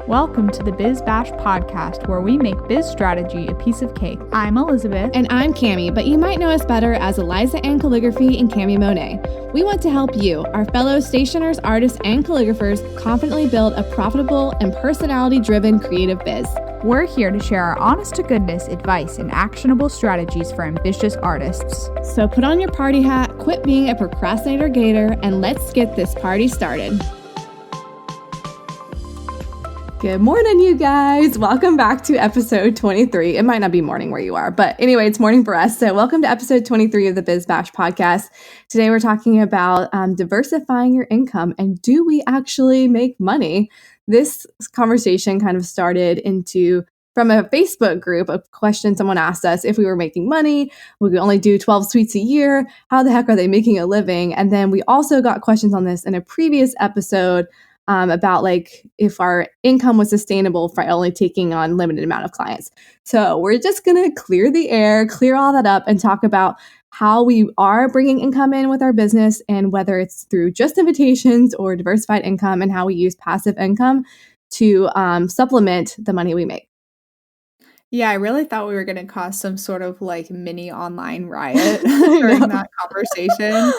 Welcome to the Biz Bash podcast, where we make biz strategy a piece of cake. I'm Elizabeth. And I'm Cami, but you might know us better as Eliza Ann Calligraphy and Cami Monet. We want to help you, our fellow stationers, artists, and calligraphers, confidently build a profitable and personality-driven creative biz. We're here to share our honest-to-goodness advice and actionable strategies for ambitious artists. So put on your party hat, quit being a procrastinator gator, and let's get this party started. Good morning, you guys. Welcome back to episode 23. It might not be morning where you are, but anyway, it's morning for us. So welcome to episode 23 of the Biz Bash podcast. Today, we're talking about diversifying your income and do we actually make money? This conversation kind of started from a Facebook group, a question someone asked us if we were making money. We could only do 12 suites a year. How the heck are they making a living? And then we also got questions on this in a previous episode about like if our income was sustainable for only taking on limited amount of clients. So we're just going to clear the air, clear all that up and talk about how we are bringing income in with our business and whether it's through just invitations or diversified income and how we use passive income to supplement the money we make. Yeah, I really thought we were going to cause some sort of like mini online riot during that conversation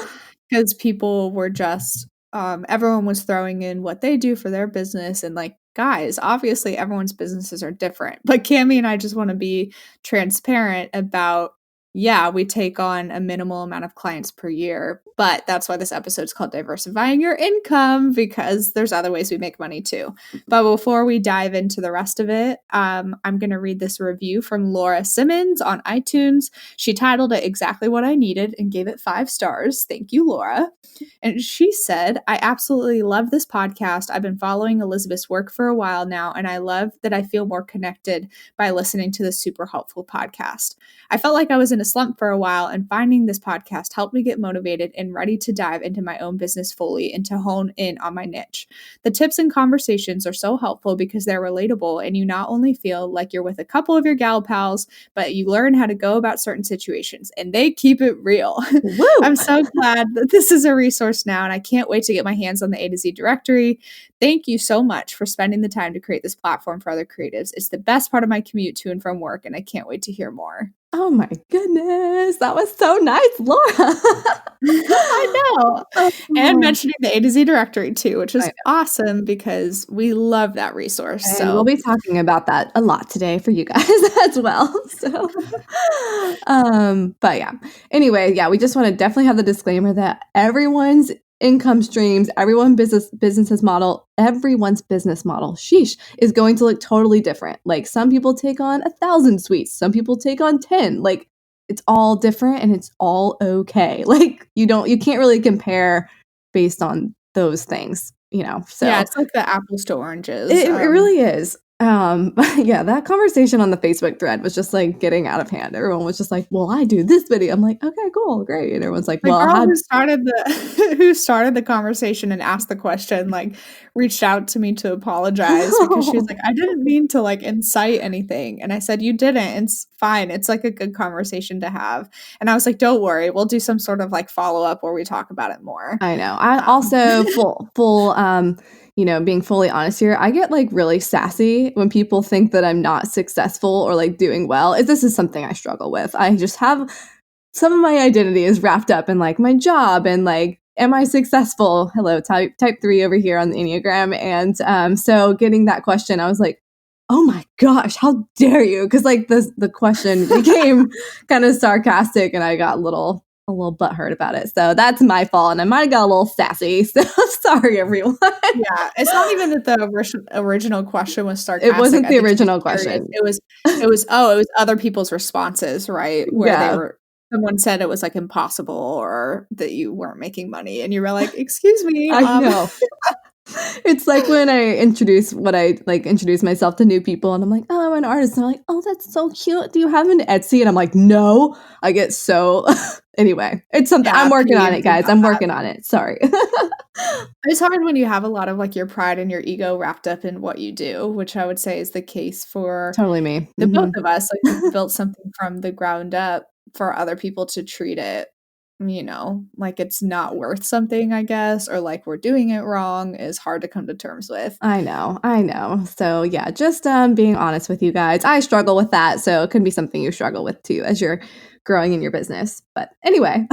because people were just everyone was throwing in what they do for their business. And like, guys, obviously everyone's businesses are different. But Cami and I just want to be transparent about, yeah, we take on a minimal amount of clients per year. But that's why this episode's called Diversifying Your Income, because there's other ways we make money too. But before we dive into the rest of it, I'm going to read this review from Laura Simmons on iTunes. She titled it Exactly What I Needed and gave it 5 stars. Thank you, Laura. And she said, I absolutely love this podcast. I've been following Elizabeth's work for a while now, and I love that I feel more connected by listening to this super helpful podcast. I felt like I was in a slump for a while, and finding this podcast helped me get motivated and ready to dive into my own business fully and to hone in on my niche. The tips and conversations are so helpful because they're relatable, and you not only feel like you're with a couple of your gal pals, but you learn how to go about certain situations, and they keep it real. I'm so glad that this is a resource now, and I can't wait to get my hands on the A to Z directory. Thank you so much for spending the time to create this platform for other creatives. It's the best part of my commute to and from work, and I can't wait to hear more. Oh my goodness. That was so nice, Laura. I know. And mentioning the A to Z directory too, which is awesome because we love that resource. And so we'll be talking about that a lot today for you guys as well. So, but yeah, anyway, we just want to definitely have the disclaimer that everyone's income streams, everyone's business model, sheesh, is going to look totally different. Like some people take on 1,000 suites, some people take on 10. Like it's all different and it's all okay. Like you can't really compare based on those things, So yeah, it's like the apples to oranges. It really is. That conversation on the Facebook thread was just like getting out of hand. Everyone was just like, well, I do this video. I'm like, okay, cool, great. And everyone's like, well, who started the conversation and asked the question, like reached out to me to apologize because she was like, I didn't mean to like incite anything. And I said, you didn't. It's fine. It's like a good conversation to have. And I was like, don't worry. We'll do some sort of like follow up where we talk about it more. I know. I also full being fully honest here, I get like really sassy when people think that I'm not successful or like doing well. This is something I struggle with. I just have some of my identity is wrapped up in like my job and like, am I successful? Hello, type 3 over here on the Enneagram. And so getting that question, I was like, oh my gosh, how dare you? Because like the question became kind of sarcastic and I got a little butthurt about it. So that's my fault. And I might have got a little sassy. So sorry, everyone. Yeah. It's not even that the original question was sarcastic. It wasn't the original question. It was other people's responses, right? Where someone said it was like impossible or that you weren't making money. And you were like, excuse me. I know. It's like when I introduce myself to new people and I'm like, oh, I'm an artist. And they're like, oh, that's so cute. Do you have an Etsy? And I'm like, no. I get so anyway, it's something I'm working on it, guys. I'm working on it. Sorry. It's hard when you have a lot of like your pride and your ego wrapped up in what you do, which I would say is the case for totally me. The both of us. Like we've built something from the ground up for other people to treat it like it's not worth something, I guess, or like we're doing it wrong is hard to come to terms with. I know. So yeah, just being honest with you guys. I struggle with that, so it can be something you struggle with too as you're growing in your business. But anyway.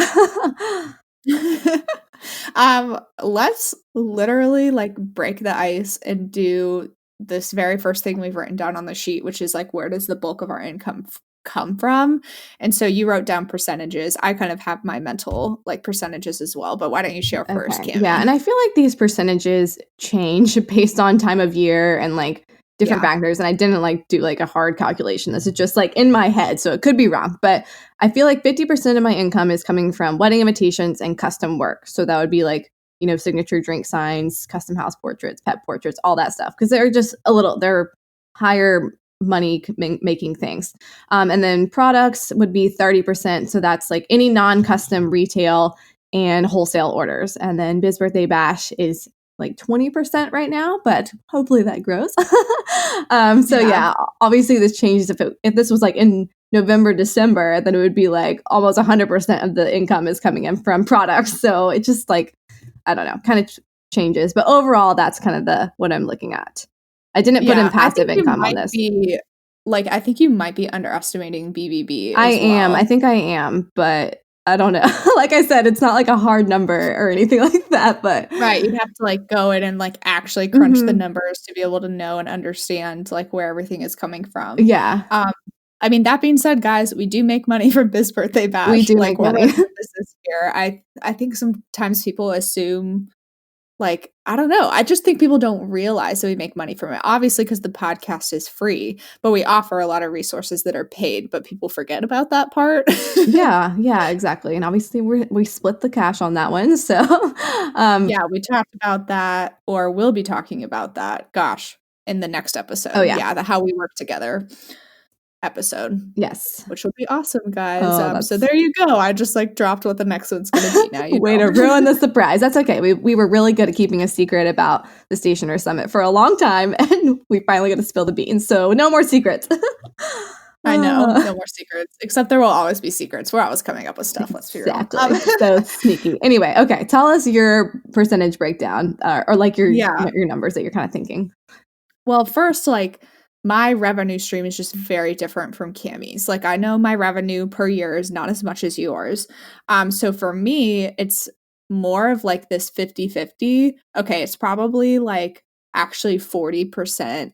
Let's literally like break the ice and do this very first thing we've written down on the sheet, which is like, where does the bulk of our income come from? And so you wrote down percentages. I kind of have my mental like percentages as well, but why don't you share first, Okay. Cami? Yeah, and I feel like these percentages change based on time of year and like different factors, and I didn't like do like a hard calculation. This is just like in my head, so it could be wrong, but I feel like 50% of my income is coming from wedding invitations and custom work. So that would be like, signature drink signs, custom house portraits, pet portraits, all that stuff, because they're higher money making things. And then products would be 30%. So that's like any non-custom retail and wholesale orders. And then Biz Birthday Bash is like 20% right now, but hopefully that grows. Yeah, obviously this changes if this was like in November, December, then it would be like almost 100% of the income is coming in from products. So it just like, I don't know, kind of changes. But overall, that's kind of what I'm looking at. I didn't put in passive income on this. I think you might be underestimating BBB. I am. I think I am, but I don't know. Like I said, it's not like a hard number or anything like that, but right, you'd have to like go in and like actually crunch the numbers to be able to know and understand like where everything is coming from. Yeah. I mean, that being said, guys, we do make money from Biz Birthday Bash. We do make money. Business here. I think sometimes people assume, like, I don't know. I just think people don't realize that we make money from it. Obviously, because the podcast is free, but we offer a lot of resources that are paid, but people forget about that part. Yeah, exactly. And obviously we split the cash on that one. So yeah, we talked about that, or we'll be talking about that, gosh, in the next episode. Oh, yeah. The How We Work Together episode. Yes. Which will be awesome, guys. So there you go. I just like dropped what the next one's going to be now. Way to ruin the surprise. That's okay. We were really good at keeping a secret about the Stationer Summit for a long time, and we finally got to spill the beans. So no more secrets. I know. No more secrets. Except there will always be secrets. We're always coming up with stuff. Let's be real. Exactly. So sneaky. Anyway, okay. Tell us your percentage breakdown or like your numbers that you're kind of thinking. Well, first, like, my revenue stream is just very different from Cami's. Like, I know my revenue per year is not as much as yours. So for me, it's more of like this 50-50. Okay, it's probably like actually 40%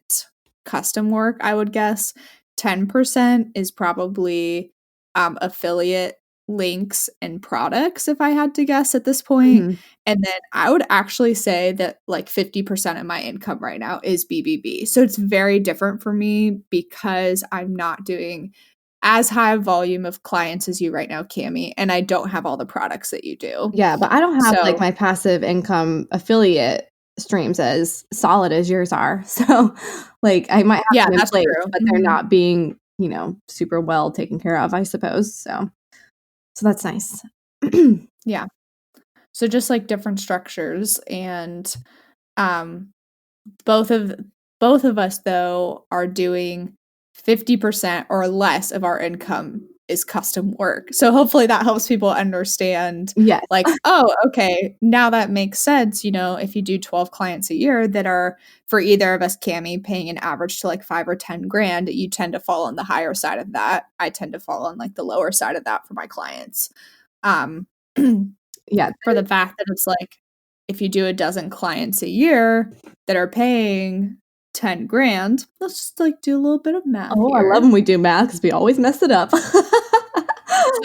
custom work, I would guess. 10% is probably affiliate links and products, if I had to guess at this point. Mm-hmm. And then I would actually say that like 50% of my income right now is BBB. So it's very different for me because I'm not doing as high a volume of clients as you right now, Cami, and I don't have all the products that you do. Yeah, but I don't have like my passive income affiliate streams as solid as yours are. So like I might have them in place, but they're not being, super well taken care of, I suppose. So that's nice. Yeah. So just like different structures, and both of us though are doing 50% or less of our income is custom work. So hopefully that helps people understand. Yes. Like, oh, okay, now that makes sense. If you do 12 clients a year that are for either of us, Cami, paying an average to like 5 or 10 grand, you tend to fall on the higher side of that. I tend to fall on like the lower side of that for my clients. Yeah, for the fact that it's like, if you do a dozen clients a year that are paying 10 grand, let's just like do a little bit of math. Oh, here. I love when we do math because we always mess it up. So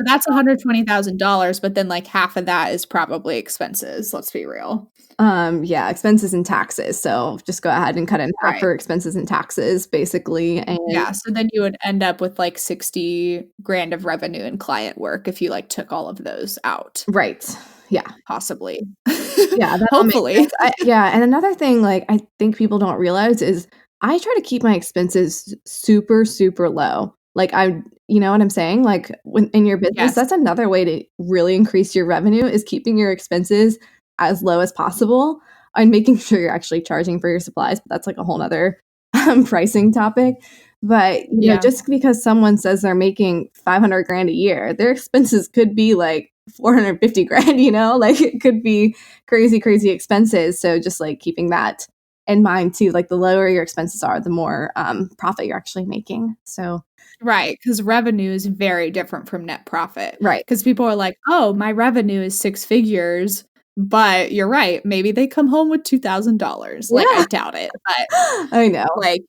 that's $120,000, but then like half of that is probably expenses. Let's be real. Yeah, expenses and taxes. So just go ahead and cut it in half for expenses and taxes, basically. And so then you would end up with like 60 grand of revenue and client work if you like took all of those out. Right. Yeah. Possibly. Yeah. Hopefully. And another thing, like, I think people don't realize is I try to keep my expenses super, super low. Like you know what I'm saying? Like in your business, that's another way to really increase your revenue is keeping your expenses as low as possible and making sure you're actually charging for your supplies. But that's like a whole nother pricing topic. But just because someone says they're making 500 grand a year, their expenses could be like 450 grand, you know, like it could be crazy expenses. So just like keeping that in mind too, like the lower your expenses are, the more profit you're actually making. So Right, because revenue is very different from net profit. right. Because people are like, "Oh, my revenue is 6 figures," but you're right, maybe they come home with $2,000. Like, I Yeah. doubt it, but, I know. like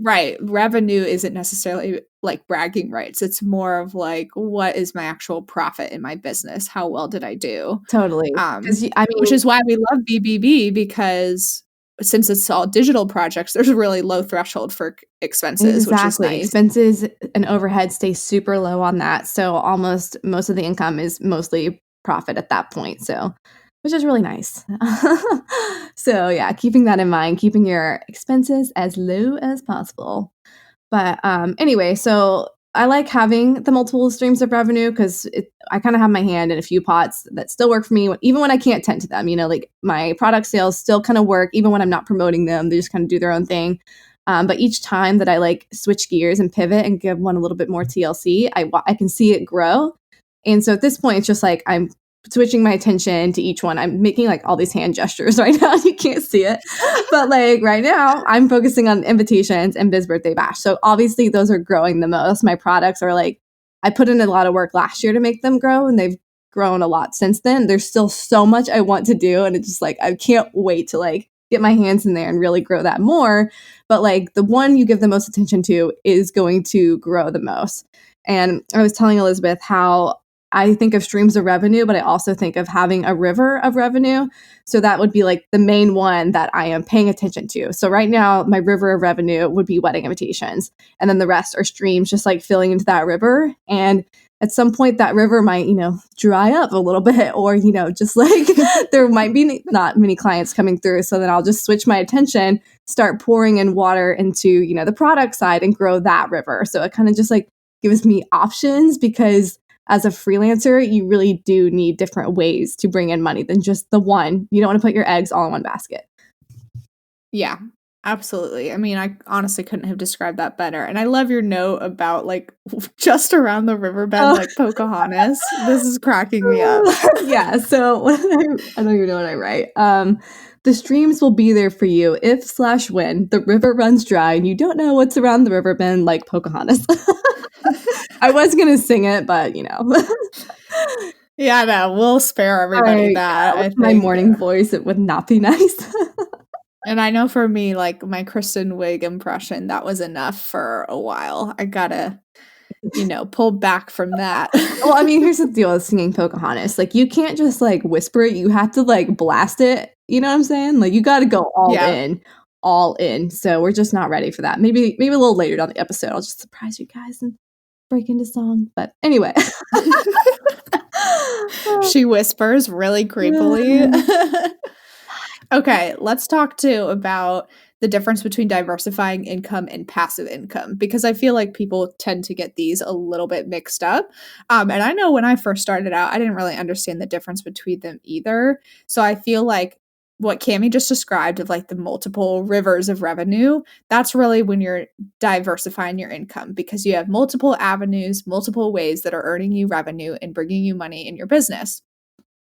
right, revenue isn't necessarily, like, bragging rights, it's more of, like, what is my actual profit in my business? How well did I do? Totally. Because I Which mean, is why we love BBB because since it's all digital projects, there's a really low threshold for expenses, which is exactly. nice. Expenses and overhead stay super low on that. So almost most of the income is mostly profit at that point. So, which is really nice. So, yeah, keeping that in mind, keeping your expenses as low as possible. But anyway, so I like having the multiple streams of revenue because I kind of have my hand in a few pots that still work for me, even when I can't tend to them. You know, like my product sales still kind of work, even when I'm not promoting them. They just kind of do their own thing. But each time that I like switch gears and pivot and give one a little bit more TLC, I can see it grow. And so at this point, it's just like I'm switching my attention to each one. I'm making like all these hand gestures right now. You can't see it. But like right now, I'm focusing on invitations and Biz Birthday Bash. So obviously those are growing the most. My products are like, I put in a lot of work last year to make them grow and they've grown a lot since then. There's still so much I want to do. And it's just like, I can't wait to like get my hands in there and really grow that more. But like the one you give the most attention to is going to grow the most. And I was telling Elizabeth how I think of streams of revenue, but I also think of having a river of revenue. So that would be like the main one that I am paying attention to. So right now, my river of revenue would be wedding invitations. And then the rest are streams just like filling into that river. And at some point, that river might, you know, dry up a little bit, or, you know, just like there might be not many clients coming through. So then I'll just switch my attention, start pouring in water into, you know, the product side and grow that river. So it kind of just like gives me options because as a freelancer, you really do need different ways to bring in money than just the one. You don't want to put your eggs all in one basket. Yeah, absolutely. I mean, I honestly couldn't have described that better. And I love your note about like just around the riverbed, like Pocahontas. This is cracking me up. Yeah. So I don't even know what I write. The streams will be there for you if/when the river runs dry and you don't know what's around the riverbed like Pocahontas. I was gonna sing it, but you know. Yeah, no, we'll spare everybody that. I With my think. morning voice, it would not be nice. And I know for me, like my Kristen Wiig impression, that was enough for a while. I gotta, pull back from that. Well, I mean, here's the deal with singing Pocahontas. Like, you can't just like whisper it. You have to like blast it. You know what I'm saying? Like, you got to go all Yeah. in, all in. So we're just not ready for that. Maybe a little later down the episode, I'll just surprise you guys and break into song. But anyway, She whispers really creepily. Okay, let's talk too about the difference between diversifying income and passive income because I feel like people tend to get these a little bit mixed up. And I know when I first started out, I didn't really understand the difference between them either. So I feel like what Cami just described of like the multiple rivers of revenue, that's really when you're diversifying your income because you have multiple avenues, multiple ways that are earning you revenue and bringing you money in your business.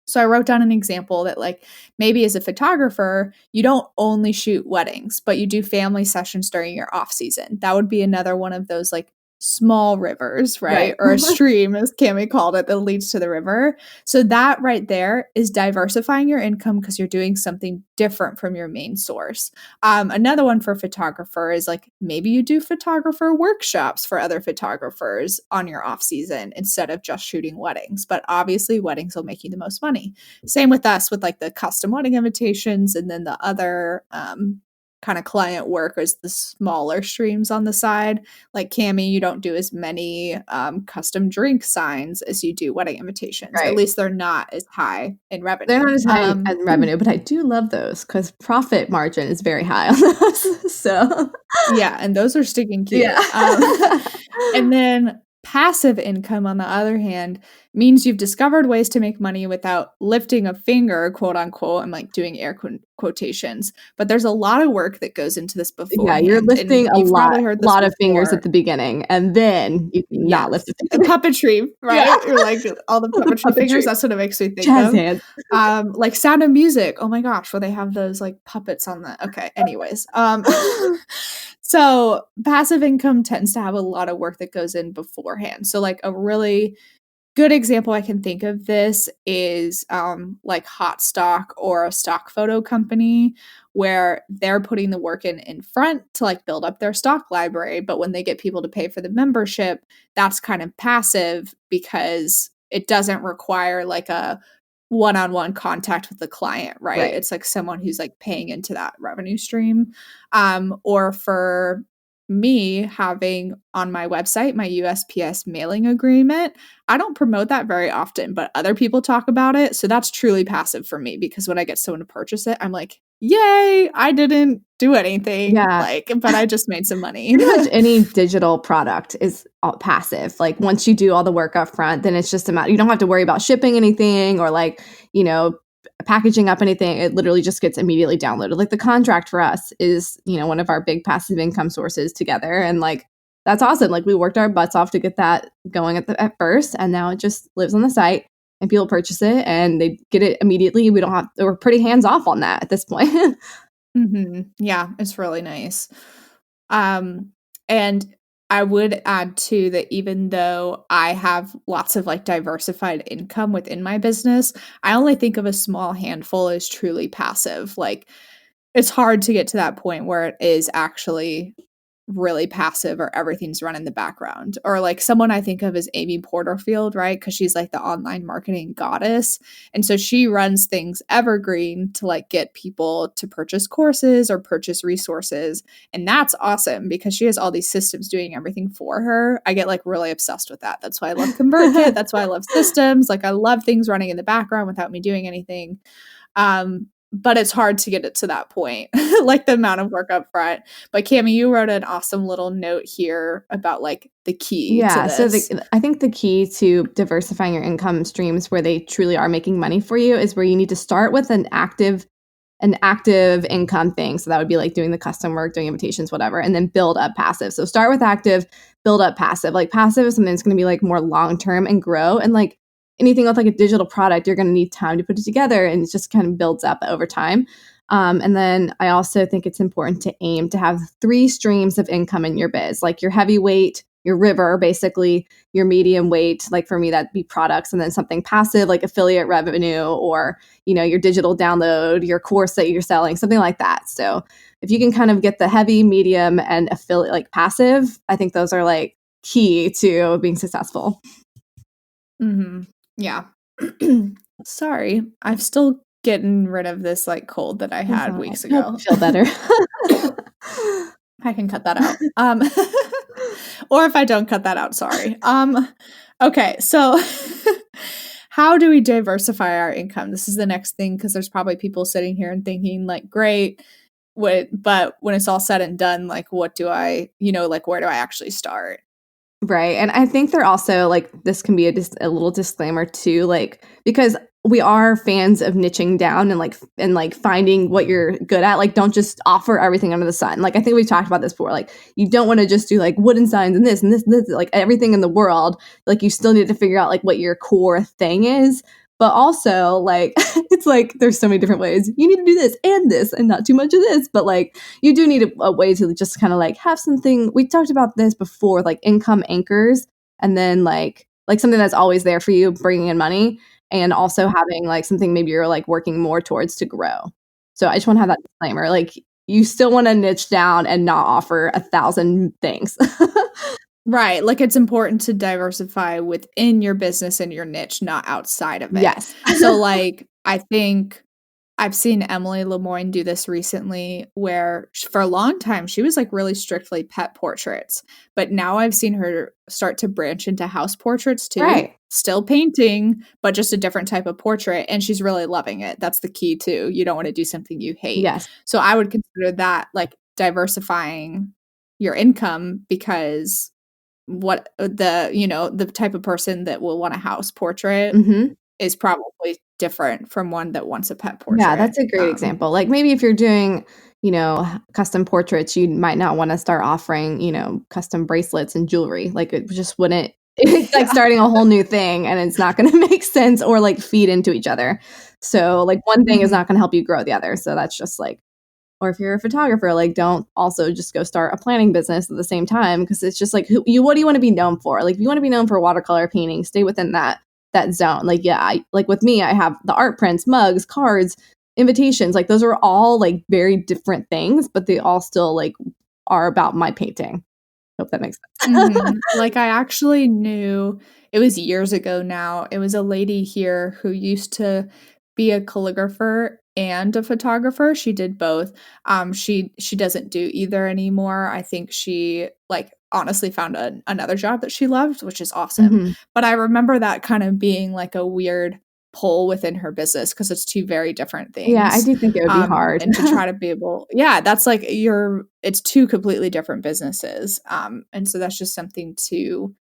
So I wrote down an example that like maybe as a photographer, you don't only shoot weddings, but you do family sessions during your off season. That would be another one of those like small rivers, right? Or a stream, as Cami called it, that leads to the river. So that right there is diversifying your income because you're doing something different from your main source. Another one for photographer is like maybe you do photographer workshops for other photographers on your off season instead of just shooting weddings. But obviously, weddings will make you the most money. Same with us with like the custom wedding invitations and then the other kind of client work is the smaller streams on the side. Like Cami, you don't do as many custom drink signs as you do wedding invitations. Right. At least they're not as high in revenue. They're not as high in revenue, but I do love those because profit margin is very high on those. So yeah, and those are sticking cute. yeah. And then Passive income, on the other hand, means you've discovered ways to make money without lifting a finger, quote unquote. I'm like doing air quotations, but there's a lot of work that goes into this Yeah, you're beforehand. And lifting a you've probably heard this lot of fingers at before. the beginning, and then you can not lift Yes. a And finger. puppetry, Yeah, right? Or like all the the puppetry fingers, puppetry, that's what it makes me think jazz of. hands. Like Sound of Music. Oh my gosh, where they have those like puppets on the okay, anyways. So passive income tends to have a lot of work that goes in beforehand. So like a really good example I can think of this is like Hot Stock or a stock photo company where they're putting the work in front to like build up their stock library, but when they get people to pay for the membership, that's kind of passive because it doesn't require like a one-on-one contact with the client, right? Right. It's like someone who's like paying into that revenue stream. Or for me having on my website my USPS mailing agreement, I don't promote that very often, but other people talk about it. So that's truly passive for me because when I get someone to purchase it, I'm like, yay, I didn't do anything. Yeah. Like, but I just made some money. Pretty much any digital product is all passive. Like once you do all the work up front, then it's just a matter, you don't have to worry about shipping anything or like, you know, packaging up anything. It literally just gets immediately downloaded. Like the contract for us is, you know, one of our big passive income sources together. And like that's awesome. Like we worked our butts off to get that going at first, and now it just lives on the site and people purchase it and they get it immediately. We're pretty hands off on that at this point. Yeah, it's really nice. Um, and I would add too that even though I have lots of like diversified income within my business, I only think of a small handful as truly passive. Like it's hard to get to that point where it is actually really passive or everything's run in the background. Or like someone I think of is Amy Porterfield, right? Because she's like the online marketing goddess. And so she runs things evergreen to like get people to purchase courses or purchase resources. And that's awesome because she has all these systems doing everything for her. I get like really obsessed with that. That's why I love ConvertKit. That's why I love systems. Like I love things running in the background without me doing anything. But it's hard to get it to that point, like the amount of work up front. But Cami, you wrote an awesome little note here about like the key to Yeah, so this. I think the key to diversifying your income streams where they truly are making money for you is where you need to start with an active income thing. So that would be like doing the custom work, doing invitations, whatever, and then build up passive. So start with active, build up passive. Like passive is something that's going to be like more long term and grow. And like anything with like a digital product, you're going to need time to put it together, and it just kind of builds up over time. And then I also think it's important to aim to have 3 streams of income in your biz, like your heavyweight, your river, basically your medium weight. Like for me, that'd be products, and then something passive like affiliate revenue or, you know, your digital download, your course that you're selling, something like that. So if you can kind of get the heavy, medium, and affiliate like passive, I think those are like key to being successful. Yeah. Sorry, I'm still getting rid of this like cold that I That's had all right. weeks Hope ago. you feel better. I can cut that out. Or if I don't cut that out, sorry. Okay, so how do we diversify our income? This is the next thing because there's probably people sitting here and thinking like, great, but when it's all said and done, like, what do I, like, where do I actually start? Right. And I think they're also like, this can be a little disclaimer too, like, because we are fans of niching down and like finding what you're good at. Like, don't just offer everything under the sun. Like, I think we've talked about this before. Like, you don't want to just do like wooden signs and this and this, and this, like everything in the world. Like, you still need to figure out like what your core thing is. But also, like, it's like there's so many different ways. You need to do this and not too much of this. But like, you do need a way to just kind of like have something. We talked about this before, like income anchors, and then like something that's always there for you, bringing in money, and also having like something maybe you're like working more towards to grow. So I just want to have that disclaimer. Like, you still want to niche down and not offer 1,000 things. Right. Like it's important to diversify within your business and your niche, not outside of it. Yes. So like I think I've seen Emily Lemoyne do this recently where for a long time she was like really strictly pet portraits, but now I've seen her start to branch into house portraits too. Right. Still painting, but just a different type of portrait, and she's really loving it. That's the key too. You don't want to do something you hate. Yes. So I would consider that like diversifying your income because what the type of person that will want a house portrait Mhm. is probably different from one that wants a pet Yeah, portrait. that's a great example. Like, maybe if you're doing, custom portraits, you might not wanna start offering, custom bracelets and jewelry. Like, it just wouldn't it's like Yeah. starting a whole new thing, and it's not gonna make sense or, like, feed into each other. So, like, one thing is Mhm. not gonna help you grow the other. So that's just, like or if you're a photographer, like, don't also just go start a planning business at the same time, because it's just like, what do you wanna be known for? Like, if you wanna be known for watercolor painting, stay within that zone. Like, yeah, like with me, I have the art prints, mugs, cards, invitations. Like, those are all like very different things, but they all still like are about my painting. Hope that makes sense. Mhm. Like, I actually knew it was years ago now. It was a lady here who used to be a calligrapher and a photographer. She did both. She doesn't do either anymore. I think she, like, honestly found another job that she loved, which is awesome. Mhm. But I remember that kind of being, like, a weird pull within her business because it's 2 very different Yeah, I things. do think it would be hard. And to try to be able yeah, that's like it's 2 completely different businesses, and so that's just something to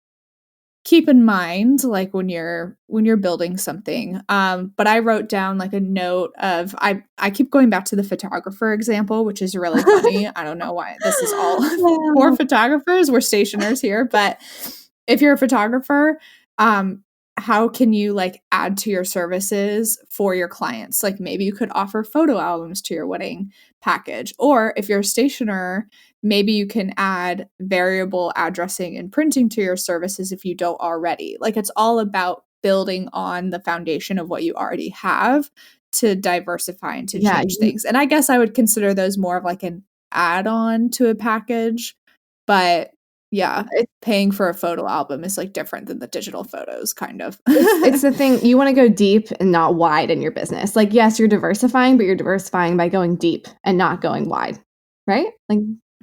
keep in mind, like, when you're building something, but I wrote down, like, a note of I keep going back to the photographer example, which is really funny. I don't know why this is all for Yeah. photographers, we're stationers here, but if you're a photographer, um, how can you, like, add to your services for your clients? Like, maybe you could offer photo albums to your wedding package, or if you're a stationer, maybe you can add variable addressing and printing to your services if you don't already. Like, it's all about building on the foundation of what you already have to diversify and to Yeah, change things. And I guess I would consider those more of like an add-on to a package, but yeah, it paying for a photo album is, like, different than the digital photos, kind of. it's the thing, you wanna go deep and not wide in your business. Like, yes, you're diversifying, but you're diversifying by going deep and not going wide, right? Like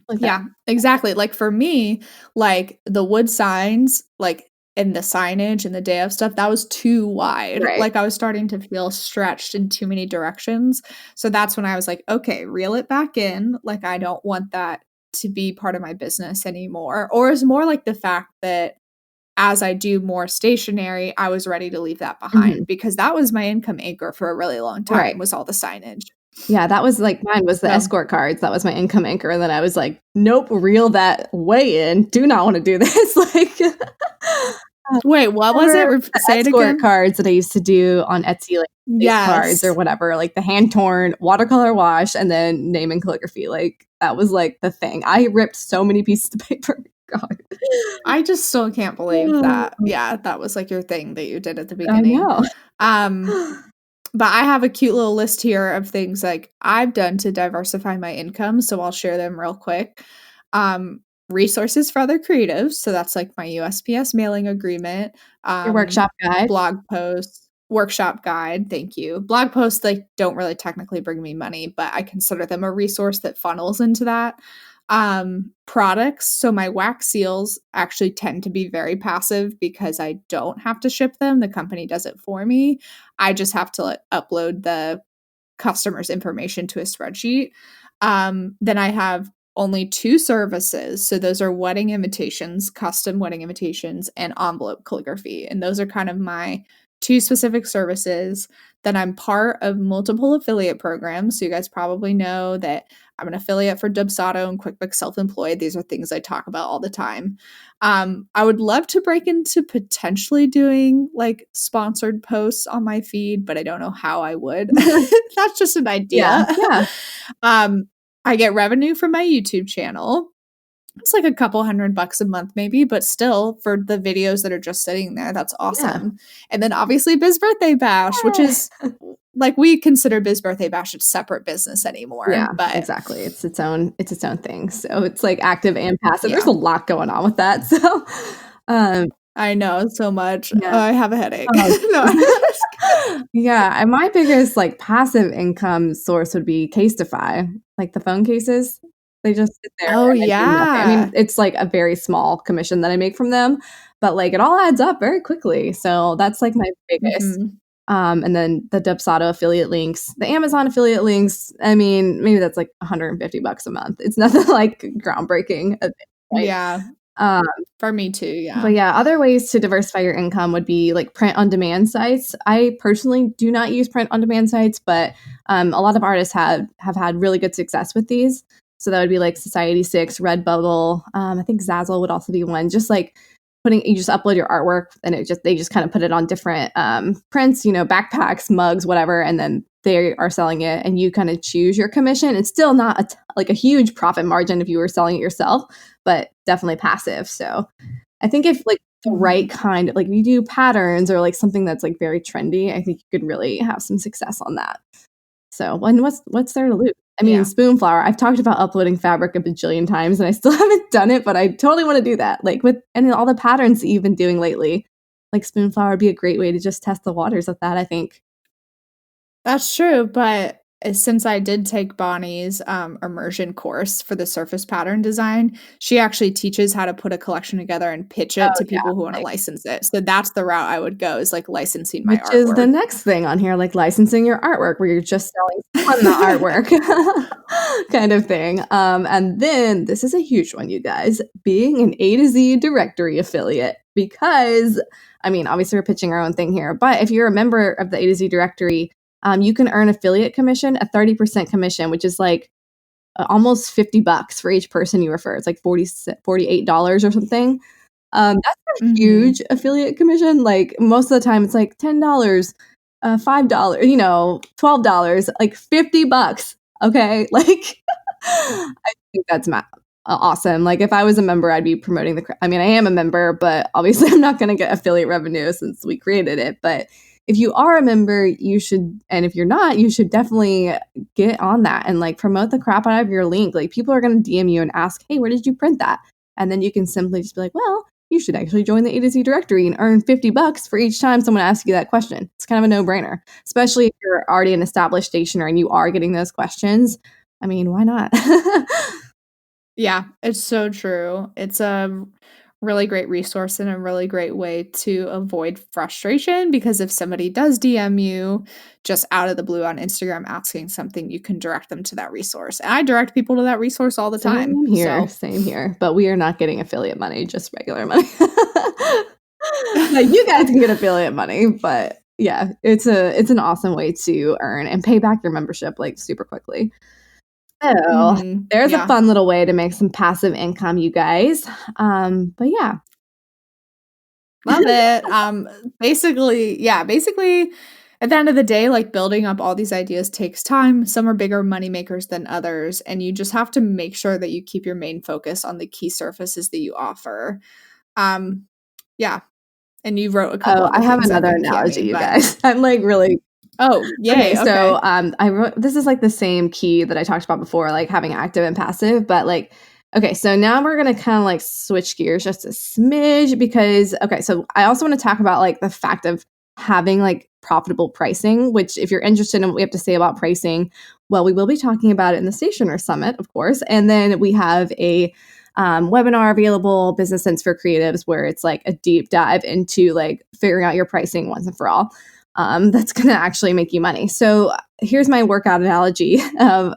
that. Yeah, exactly. Like, for me, like, the wood signs, like, and the signage and the day of stuff, that was too wide. Right. Like, I was starting to feel stretched in too many directions. So that's when I was like, "Okay, reel it back in." Like, I don't want that to be part of my business anymore. Or it's more like the fact that as I do more stationary, I was ready to leave that Mhm. behind because that was my income anchor for a really long Right. time was all the signage. Yeah, that was like mine was the So escort cards, that was my income anchor, and then I was like, "Nope, reel that way in, do not wanna do this," like, wait, what was it? remember the Say it escort again? cards that I used to do on Etsy, like face cards or Yes. whatever, like the hand torn watercolor wash and then name and calligraphy, like, that was, like, the thing. I ripped so many pieces of paper. God. I just still can't believe that Oh, yeah, that was, like, your thing that you did at the I beginning. know. Um, but I have a cute little list here of things, like, I've done to diversify my income, so I'll share them real quick. Um, Resources for other creatives, so that's, like, my USPS mailing agreement, Your workshop guide. blog posts, workshop guide, thank you. Blog posts, like, don't really technically bring me money, but I consider them a resource that funnels into that. Products, so my wax seals actually tend to be very passive because I don't have to ship them, the company does it for me. I just have to, like, upload the customer's information to a spreadsheet. Then I have only 2 services, so those are wedding invitations, custom wedding invitations, and envelope calligraphy, and those are kind of my 2 specific services. Then I'm part of multiple affiliate programs, so you guys probably know that I'm an affiliate for Dubsado and QuickBooks Self-Employed. These are things I talk about all the time. I would love to break into potentially doing, like, sponsored posts on my feed, but I don't know how I would. That's just an Yeah, idea. yeah, Um, I get revenue from my YouTube channel. It's like a couple $100 a month maybe, but still for the videos that are just sitting there, that's yeah. awesome. And then obviously Biz Birthday Bash, which is like we consider Biz Birthday Bash a separate business Yeah, anymore, but exactly. It's its own thing. So it's like active and passive. There's yeah. a lot going on with that. So, um, I know so much. yeah. Oh, I have a headache. Oh, No. yeah, and my biggest, like, passive income source would be Casetify, like the phone cases. They just sit there Oh, and I do nothing. I mean, yeah. it's like a very small commission that I make from them, but, like, it all adds up very quickly. So that's, like, my biggest. Mhm. And then the Dubsado affiliate links, the Amazon affiliate links, I mean, maybe that's like $150 a month. It's nothing like groundbreaking at this point. Yeah. For me too, yeah. But yeah, other ways to diversify your income would be like print on demand sites. I personally do not use print on demand sites, but a lot of artists have had really good success with these. So that would be like Society6, Redbubble. I think Zazzle would also be one. Just like you just upload your artwork and they just kind of put it on different prints, backpacks, mugs, whatever, and then they are selling it, and you kind of choose your commission. It's still not like a huge profit margin if you were selling it yourself, but definitely passive. So I think if like the right kind of like you do patterns or like something that's like very trendy, I think you could really have some success on that. So what's there to lose? I mean, Spoonflower, I've talked about uploading fabric a bajillion times and I still haven't done it, but I totally want to do that. Like and all the patterns that you've been doing lately, like Spoonflower would be a great way to just test the waters with that, I think. That's true, but since I did take Bonnie's immersion course for the surface pattern design, she actually teaches how to put a collection together and pitch it to people who want to license it. So that's the route I would go, is like licensing my Which is the artwork. next thing on here, like licensing your artwork, where you're just selling on the artwork kind of thing. And then this is a huge one, you guys, being an A to Z directory affiliate. Because, I mean, obviously we're pitching our own thing here, but if you're a member of the A to Z directory, you can earn affiliate commission, a 30% commission, which is like almost $50 for each person you refer. It's like $48 or something. That's a huge affiliate commission. Like most of the time it's like $10, $5, $12, like $50. Okay. Like I think that's awesome. Like if I was a member, I'd be promoting I mean, I am a member, but obviously I'm not going to get affiliate revenue since we created it. But if you are a member, you should, and if you're not, you should definitely get on that and like promote the crap out of your link. Like people are going to DM you and ask, hey, where did you print that? And then you can simply just be like, well, you should actually join the A to Z directory and earn $50 for each time someone asks you that question. It's kind of a no-brainer, especially if you're already an established stationer and you are getting those questions. I mean, why not? Yeah, it's so true. It's a really great resource and a really great way to avoid frustration, because if somebody does DM you just out of the blue on Instagram asking something, you can direct them to that resource. And I direct people to that resource all the time. Same here. But we are not getting affiliate money, just regular money. Like you guys can get affiliate money, but yeah, it's an awesome way to earn and pay back your membership like super quickly. So there's a fun little way to make some passive income, you guys. But yeah. Love it. Basically, at the end of the day, like building up all these ideas takes time. Some are bigger money makers than others, and you just have to make sure that you keep your main focus on the key services that you offer. Yeah. And you wrote a couple. I have another analogy, you guys. I'm like really. Oh, yay. Okay. So I wrote, this is like the same key that I talked about before, like having active and passive, but like, okay, so now we're going to kind of like switch gears just a smidge because, okay, so I also want to talk about like the fact of having like profitable pricing, which if you're interested in what we have to say about pricing, well, we will be talking about it in the Stationer Summit, of course. And then we have a webinar available, Business Sense for Creatives, where it's like a deep dive into like figuring out your pricing once and for all. That's going to actually make you money. So here's my workout analogy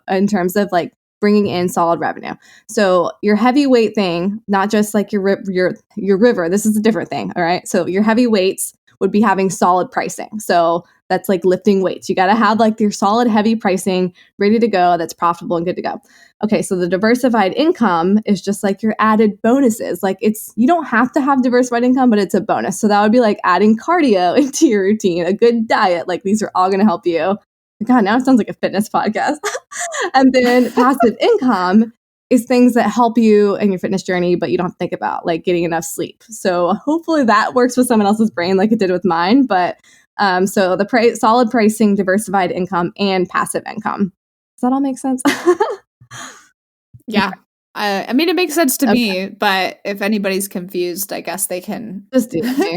in terms of like bringing in solid revenue. So your heavyweight thing, not just like your river, this is a different thing. All right. So your heavy weights would be having solid pricing. So that's like lifting weights. You got to have like your solid heavy pricing ready to go. That's profitable and good to go. Okay. So the diversified income is just like your added bonuses. Like you don't have to have diversified income, but it's a bonus. So that would be like adding cardio into your routine, a good diet. Like these are all going to help you. God, now it sounds like a fitness podcast. And then passive income is things that help you in your fitness journey, but you don't have to think about like getting enough sleep. So hopefully that works with someone else's brain like it did with mine. But so the solid pricing, diversified income, and passive income. Does that all make sense? Yeah. I mean, it makes sense to me, but if anybody's confused, I guess they can just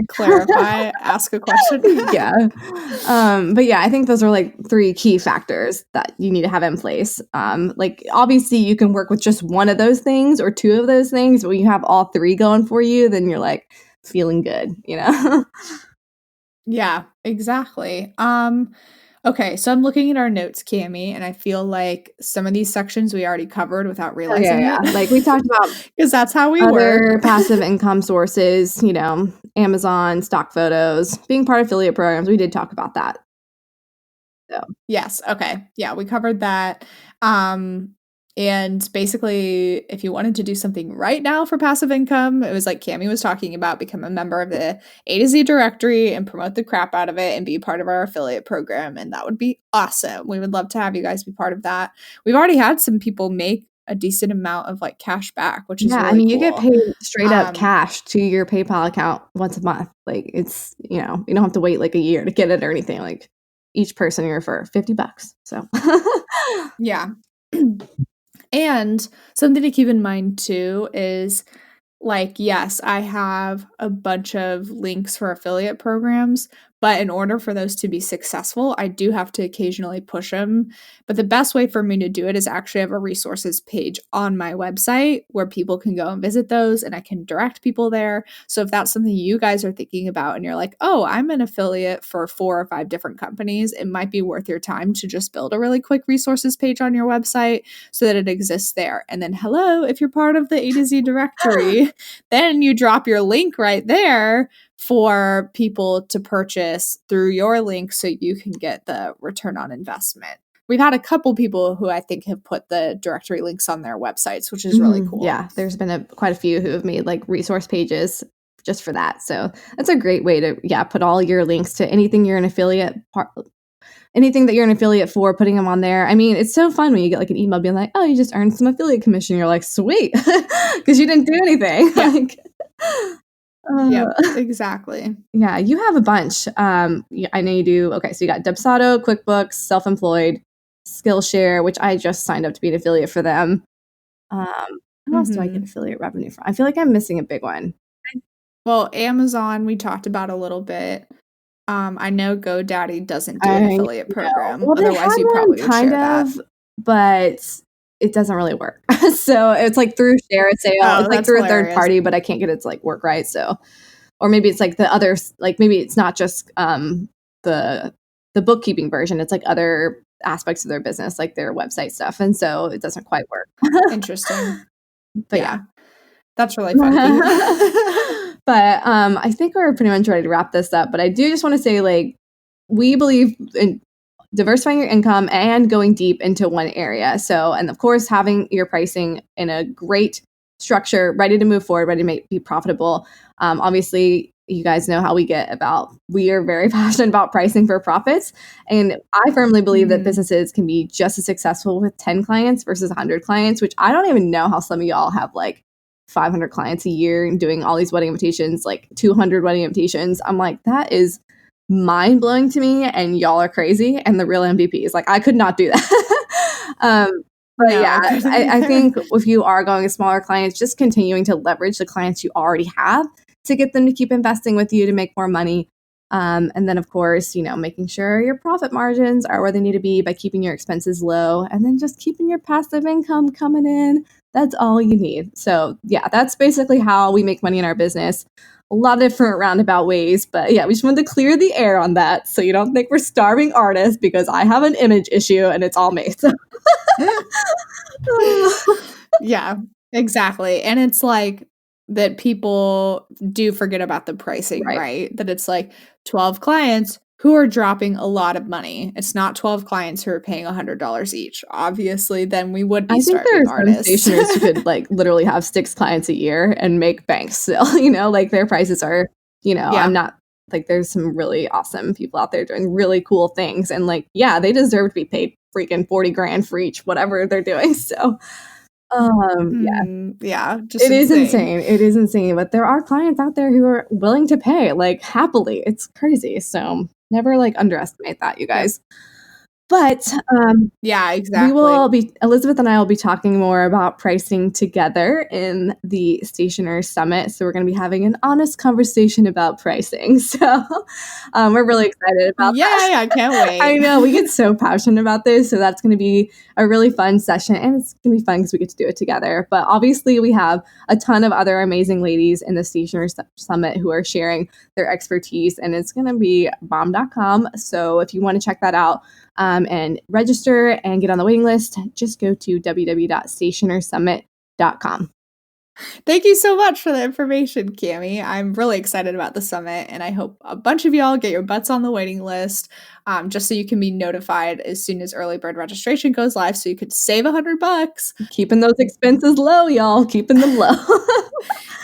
clarify, ask a question. Yeah. But yeah, I think those are like 3 key factors that you need to have in place. Like obviously you can work with just one of those things or 2 of those things, but when you have all 3 going for you, then you're like feeling good, you know? Yeah, exactly. Okay, so I'm looking at our notes, Cami, and I feel like some of these sections we already covered without Oh, yeah, realizing yeah. it. Like, we talked about Because that's how we work. other passive income sources, Amazon, stock photos, being part of affiliate programs. We did talk about that. So, Yes, okay. Yeah, we covered that. And basically, if you wanted to do something right now for passive income, it was like Cami was talking about, become a member of the A to Z directory and promote the crap out of it and be part of our affiliate program. And that would be awesome. We would love to have you guys be part of that. We've already had some people make a decent amount of like cash back, which is yeah, I really mean, you get cool. paid straight up Um, cash to your PayPal account once a month. Like, it's, you don't have to wait like a year to get it or anything. Like, each person you refer, $50. So, yeah. And something to keep in mind too is like, yes, I have a bunch of links for affiliate programs, but in order for those to be successful, I do have to occasionally push them. But the best way for me to do it is actually have a resources page on my website where people can go and visit those and I can direct people there. So if that's something you guys are thinking about and you're like, oh, I'm an affiliate for 4 or 5 different companies, it might be worth your time to just build a really quick resources page on your website so that it exists there. And then, hello, if you're part of the A to Z directory, then you drop your link right there for people to purchase through your link so you can get the return on investment. We've had a couple people who I think have put the directory links on their websites, which is really cool. Yeah, there's been quite a few who have made like resource pages just for that. So that's a great way to put all your links to anything you're an affiliate anything that you're an affiliate for, putting them on there. I mean, it's so fun when you get like an email being like, oh, you just earned some affiliate commission. You're like, sweet, because you didn't do anything. Yeah. Like, Yeah, exactly. yeah, you have a bunch. I know you do. Okay, so you got Dubsado, QuickBooks, Self-Employed, Skillshare, which I just signed up to be an affiliate for them. How else do I get affiliate revenue from? I feel like I'm missing a big one. Well, Amazon, we talked about a little bit. I know GoDaddy doesn't do an I affiliate program. Well, they Otherwise, had you one probably would kind share that. of, but it doesn't really work. So it's like through Share a Sale. Oh, It's like that's through a third hilarious. party, but I can't get it to like work right. So, or maybe it's like the others, like maybe it's not just the bookkeeping version. It's like other aspects of their business, like their website stuff, and so it doesn't quite work. Interesting. But yeah. That's really funny. But I think we're pretty much ready to wrap this up. But I do just want to say, like, we believe in diversifying your income and going deep into one area. So, and of course, having your pricing in a great structure, ready to move forward, ready to be profitable. Obviously, you guys know how we are very passionate about pricing for profits. And I firmly believe that businesses can be just as successful with 10 clients versus 100 clients, which I don't even know how some of y'all have like 500 clients a year and doing all these wedding invitations, like 200 wedding invitations. I'm like, that is mind blowing to me, and y'all are crazy. And the real MVP is like, I could not do that. But no, yeah, I think if you are going with smaller clients, just continuing to leverage the clients you already have to get them to keep investing with you to make more money. And then, of course, making sure your profit margins are where they need to be by keeping your expenses low, and then just keeping your passive income coming in. That's all you need. So yeah, that's basically how we make money in our business. A lot of different roundabout ways, but yeah, we just wanted to clear the air on that so you don't think we're starving artists, because I have an image issue and it's all me. So. Yeah, exactly. And it's like that people do forget about the pricing, right? That it's like 12 clients who are dropping a lot of money. It's not 12 clients who are paying $100 each. Obviously, then we would be starving artists. Some stationers who could like literally have 6 clients a year and make bank still, like their prices are, I'm not like, there's some really awesome people out there doing really cool things. And like, yeah, they deserve to be paid freaking 40 grand for each, whatever they're doing. So, yeah, just it is insane. It is insane. But there are clients out there who are willing to pay like happily. It's crazy. So never like underestimate that, you guys. But Yeah, exactly. Elizabeth and I will be talking more about pricing together in the Stationer Summit. So we're going to be having an honest conversation about pricing. So we're really excited about that. Yeah, can't wait. I know, we get so passionate about this. So that's going to be a really fun session. And it's going to be fun because we get to do it together. But obviously, we have a ton of other amazing ladies in the Stationer Summit who are sharing their expertise. And it's going to be bomb.com. So if you want to check that out, and register and get on the waiting list, just go to www.stationersummit.com. Thank you so much for the information, Cami. I'm really excited about the summit, and I hope a bunch of y'all get your butts on the waiting list, just so you can be notified as soon as early bird registration goes live, so you could save $100. Keeping those expenses low, y'all. Keeping them low.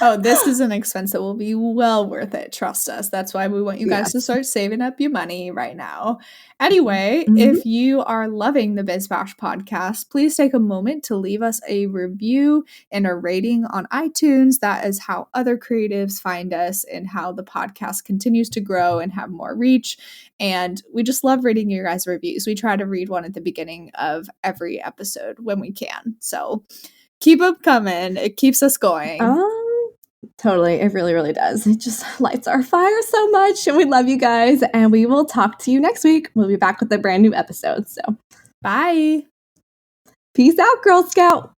Oh, this is an expense that will be well worth it. Trust us. That's why we want you guys to start saving up your money right now. Anyway, if you are loving the Biz Bash podcast, please take a moment to leave us a review and a rating on iTunes. That is how other creatives find us and how the podcast continues to grow and have more reach. And we just love reading your guys' reviews. We try to read one at the beginning of every episode when we can. So keep them coming. It keeps us going. Totally. It really, really does. It just lights our fire so much. And we love you guys. And we will talk to you next week. We'll be back with a brand new episode. So bye. Peace out, Girl Scout.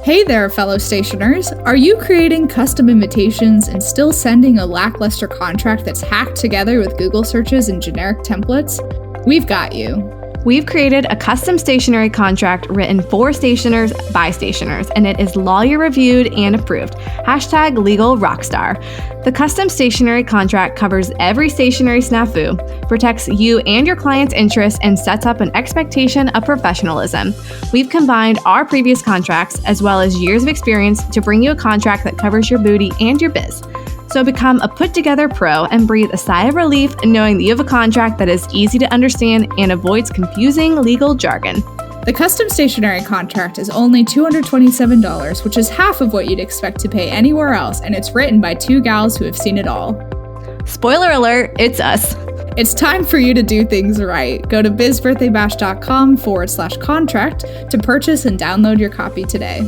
Hey there, fellow stationers. Are you creating custom invitations and still sending a lackluster contract that's hacked together with Google searches and generic templates? We've got you. We've created a custom stationery contract written for stationers by stationers, and it is lawyer reviewed and approved. #LegalRockstar. The custom stationery contract covers every stationery snafu, protects you and your client's interests, and sets up an expectation of professionalism. We've combined our previous contracts as well as years of experience to bring you a contract that covers your booty and your biz. So become a put-together pro and breathe a sigh of relief knowing that you have a contract that is easy to understand and avoids confusing legal jargon. The custom stationery contract is only $227, which is half of what you'd expect to pay anywhere else, and it's written by two gals who have seen it all. Spoiler alert, it's us. It's time for you to do things right. Go to bizbirthdaybash.com/contract to purchase and download your copy today.